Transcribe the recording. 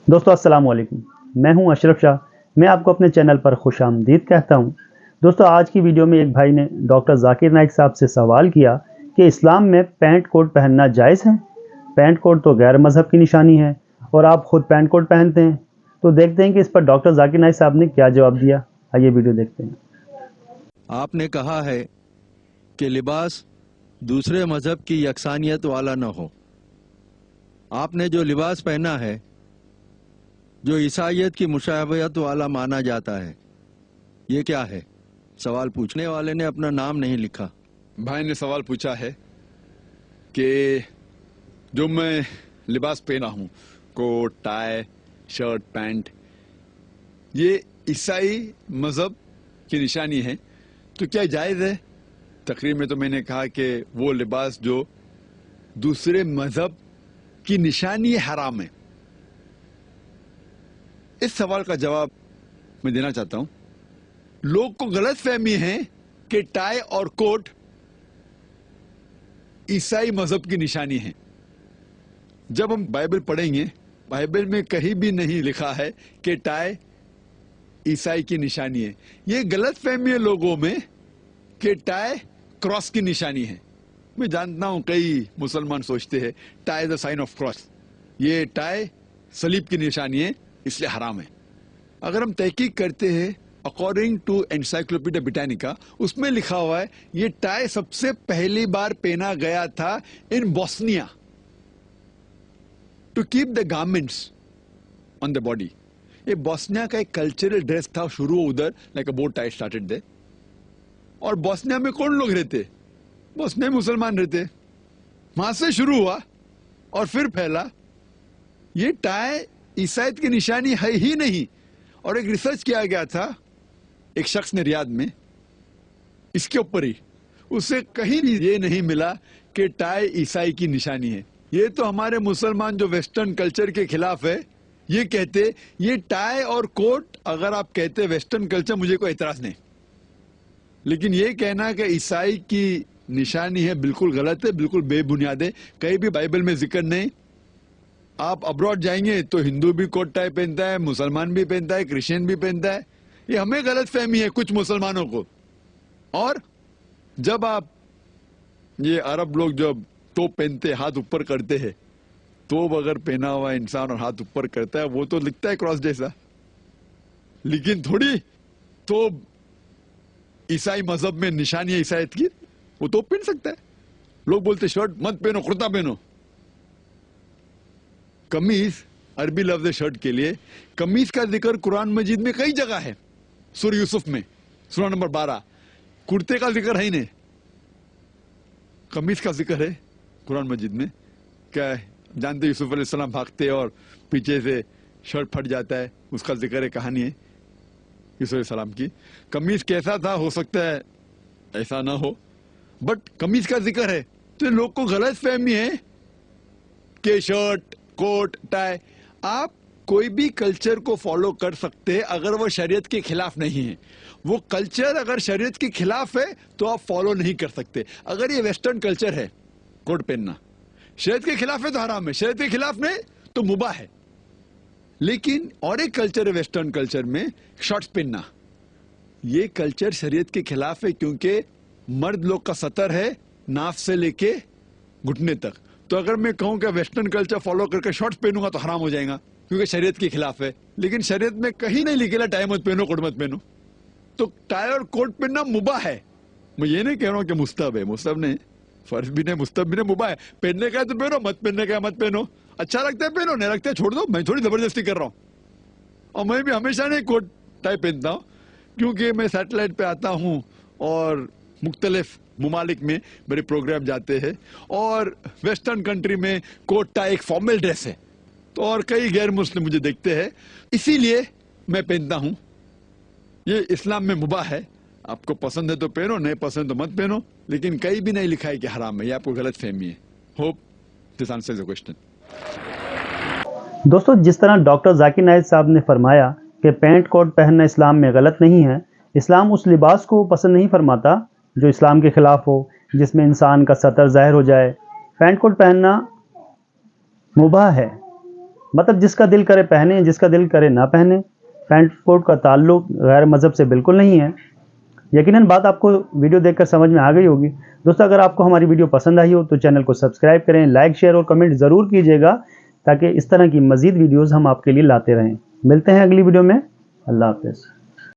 दोस्तों अस्सलाम वालेकुम। मैं हूं अशरफ शाह। मैं आपको अपने चैनल पर खुश आमदीद कहता हूं। दोस्तों आज की वीडियो में एक भाई ने डॉक्टर जाकिर नाइक साहब से सवाल किया कि इस्लाम में पैंट कोट पहनना जायज़ है। पैंट कोट तो गैर मज़हब की निशानी है और आप खुद पैंट कोट पहनते हैं। तो देखते हैं कि इस पर डॉक्टर जाकिर नाइक साहब ने क्या जवाब दिया। आइए वीडियो देखते हैं। आपने कहा है कि लिबास दूसरे मजहब की यकसानियत वाला न हो। आपने जो लिबास पहना है जो ईसाइयत की मुशाबहत वाला माना जाता है, ये क्या है? सवाल पूछने वाले ने अपना नाम नहीं लिखा। भाई ने सवाल पूछा है कि जो मैं लिबास पहना हूं, कोट, टाई, शर्ट, पैंट, ये ईसाई मजहब की निशानी है, तो क्या जायज है? तकरीर में तो मैंने कहा कि वो लिबास जो दूसरे मजहब की निशानी है, हराम है। इस सवाल का जवाब मैं देना चाहता हूं। लोग को गलत फहमी है कि टाई और कोट ईसाई मजहब की निशानी है। जब हम बाइबल पढ़ेंगे, बाइबल में कहीं भी नहीं लिखा है कि टाई ईसाई की निशानी है। ये गलत फहमी है लोगों में कि टाई क्रॉस की निशानी है। मैं जानता हूं कई मुसलमान सोचते हैं tie the sign of cross, ये टाई सलीब की निशानी है, इसलिए हराम है। अगर हम तहकीक करते हैं अकॉर्डिंग टू एनसाइक्लोपीडिया ब्रिटानिका, उसमें लिखा हुआ है ये टाई सबसे पहली बार पहना गया था in Bosnia to keep the garments on the body. ये बोस्निया का एक कल्चरल ड्रेस था, शुरू उधर, like a bow tie started there. और बोस्निया में कौन लोग रहते? बोस्निया में मुसलमान रहते, वहां से शुरू हुआ और फिर फैला। ये टाई ईसाइयत की निशानी है ही नहीं। और एक रिसर्च किया गया था एक शख्स ने रियाद में, इसके ऊपर ही, उससे कहीं भी ये नहीं मिला कि टाई ईसाई की निशानी है। ये तो हमारे मुसलमान जो वेस्टर्न कल्चर के खिलाफ है, ये कहते ये टाई और कोट, अगर आप कहते वेस्टर्न कल्चर, मुझे कोई एतराज नहीं, लेकिन ये कहना कि ईसाई की निशानी है बिल्कुल गलत है, बिल्कुल बेबुनियाद है। कहीं भी बाइबल में जिक्र नहीं। आप अब्रॉड जाएंगे तो हिंदू भी कोट टाई पहनता है, मुसलमान भी पहनता है, क्रिश्चियन भी पहनता है। ये हमें गलत फहमी है कुछ मुसलमानों को। और जब आप ये अरब लोग जब तोप पहनते, हाथ ऊपर करते हैं, तोप अगर पहना हुआ इंसान और हाथ ऊपर करता है, वो तो लिखता है क्रॉस जैसा, लेकिन थोड़ी तोप ईसाई मजहब में निशानी है ईसाइयत की, वो तोप पहन सकता है। लोग बोलते शर्ट मत पहनो, कुर्ता पहनो। कमीज अरबी लफ्ज है शर्ट के लिए। कमीज का जिक्र कुरान मजीद में कई जगह है। सूरह यूसुफ में सूरह नंबर 12, कुर्ते का जिक्र है ही नहीं, कमीज का जिक्र है कुरान मजीद में। क्या है? जानते यूसुफ अलैहिस्सलाम भागते और पीछे से शर्ट फट जाता है, उसका जिक्र है, कहानी है यूसुफ अलैहिस्सलाम की। कमीज कैसा था, हो सकता है ऐसा ना हो, बट कमीज का जिक्र है। तो लोग को गलत फहमी है कि शर्ट, कोट, टाई, आप कोई भी कल्चर को फॉलो कर सकते हैं अगर वो शरीयत के खिलाफ नहीं है। वो कल्चर अगर शरीयत के खिलाफ है तो आप फॉलो नहीं कर सकते। अगर ये वेस्टर्न कल्चर है, कोट पहनना शरीयत के खिलाफ है तो हराम है, शरीयत के खिलाफ नहीं तो मुबाह है। लेकिन और एक कल्चर है वेस्टर्न कल्चर में, शॉर्ट्स पहनना, ये कल्चर शरीयत के खिलाफ है, क्योंकि मर्द लोग का सतर है नाफ से लेके घुटने तक। तो अगर मैं कहूं कि वेस्टर्न कल्चर फॉलो करके शॉर्ट्स पहनूंगा तो हराम हो जाएगा, क्योंकि शरीयत के खिलाफ है। लेकिन शरीयत में कहीं नहीं लिखेला टाई मत पहनो, कोट मत पहनो। तो टाई और कोट पहनना मुबाह है। मैं ये नहीं कह रहा हूं कि मुस्तहब है, मुस्तहब नहीं, फर्ज भी नहीं, मुस्तहब भी नहीं, मुबाह है। पहनने का है तो पहनो, मत पहनने का है मत पहनो। अच्छा लगता है पहनो, नहीं लगता है छोड़ दो। मैं थोड़ी जबरदस्ती कर रहा हूं। और मैं भी हमेशा नहीं कोट टाई पहनता हूं, क्योंकि मैं सैटेलाइट पे आता हूं और मुख्तलिफ मुमालिक में मेरे प्रोग्राम जाते हैं, और वेस्टर्न कंट्री में कोट टाई एक फॉर्मल ड्रेस है, तो और कई गैर मुस्लिम मुझे देखते हैं, इसीलिए मैं पहनता हूं। ये इस्लाम में मुबाह है, आपको पसंद है तो पहनो, नहीं पसंद तो मत पहनो, लेकिन कहीं भी नहीं लिखा है कि हराम है। ये आपको गलत फहमी है। Hope this answers the question. दोस्तों जिस तरह डॉक्टर जाकिर नाइक साहब ने फरमाया कि पैंट कोट पहनना इस्लाम में गलत नहीं है, इस्लाम उस लिबास को पसंद नहीं फरमाता जो इस्लाम के खिलाफ हो, जिसमें इंसान का सतर ज़ाहिर हो जाए। पैंट कोट पहनना मुबाह है, مطلب جس کا دل کرے پہنے، جس کا دل کرے نہ پہنے. پینٹ کوٹ کا تعلق غیر مذہب سے بالکل نہیں ہے. یقیناً بات آپ کو ویڈیو دیکھ کر سمجھ میں آ گئی ہوگی. دوستو اگر آپ کو ہماری ویڈیو پسند آئی ہو تو چینل کو سبسکرائب کریں، لائک شیئر اور کمنٹ ضرور کیجیے گا تاکہ اس طرح کی مزید ویڈیوز ہم آپ کے لیے لاتے رہیں. ملتے ہیں اگلی ویڈیو میں. اللہ حافظ.